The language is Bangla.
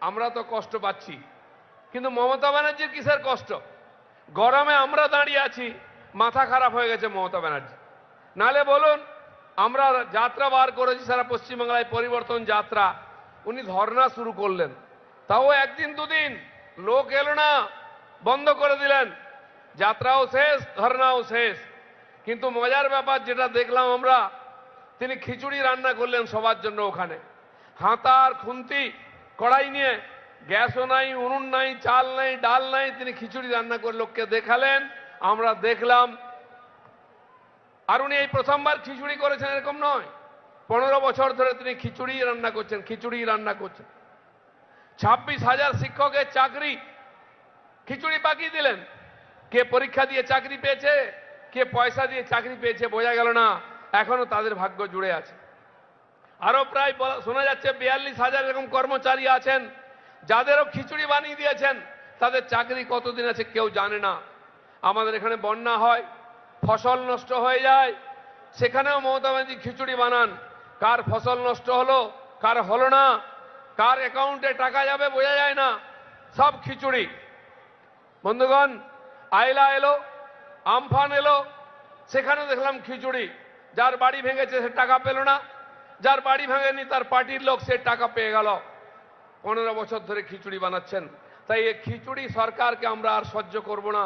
আমরা তো কষ্ট পাচ্ছি, কিন্তু মমতা ব্যানার্জির কিসের কষ্ট? গরমে আমরা দাঁড়িয়ে আছি, মাথা খারাপ হয়ে গেছে মমতা ব্যানার্জি। নালে বলুন, আমরা যাত্রা বার করেছি সারা পশ্চিমবাংলায়, পরিবর্তন যাত্রা, উনি ধর্ণা শুরু করলেন, তাও একদিন দুদিন লোক এলো না, বন্ধ করে দিলেন, যাত্রাও শেষ, ধর্ণাও শেষ। কিন্তু মজার ব্যাপার যেটা দেখলাম আমরা, তিনি খিচুড়ি রান্না করলেন সবার জন্য ওখানে, হাতা আর খুন্তি কড়াই নিয়ে, গ্যাসও নাই, উনুন নাই, চাল নাই, ডাল নাই, তিনি খিচুড়ি রান্না করে লোককে দেখালেন, আমরা দেখলাম। আর উনি এই প্রথমবার খিচুড়ি করেছেন এরকম নয়, 15 বছর ধরে তিনি খিচুড়ি রান্না করছেন, খিচুড়ি রান্না করছেন। 26,000 শিক্ষকের চাকরি খিচুড়ি পাকিয়ে দিলেন। কে পরীক্ষা দিয়ে চাকরি পেয়েছে, কে পয়সা দিয়ে চাকরি পেয়েছে বোঝা গেল না, এখনো তাদের ভাগ্য জুড়ে আছে। আরো প্রায় শোনা যাচ্ছে 42,000 এরকম কর্মচারী আছেন যাদেরও খিচুড়ি বানিয়ে দিয়েছেন, তাদের চাকরি কতদিন আছে কেউ জানে না। আমাদের এখানে বন্যা হয়, ফসল নষ্ট হয়ে যায়, সেখানেও মমতা ব্যানার্জি খিচুড়ি বানান। কার ফসল নষ্ট হলো, কার হলো না, কার অ্যাকাউন্টে টাকা যাবে বোঝা যায় না, সব খিচুড়ি। বন্ধুগণ, আইলা এলো, আমফান এলো, সেখানে দেখলাম খিচুড়ি। যার বাড়ি ভেঙেছে সে টাকা পেল না, যার বাড়ি ভাঙেনি তার পার্টির লোক সে টাকা পেয়ে গেল। 15 বছর ধরে খিচুড়ি বানাচ্ছেন। তাই এই খিচুড়ি সরকারকে আমরা আর সহ্য করব না।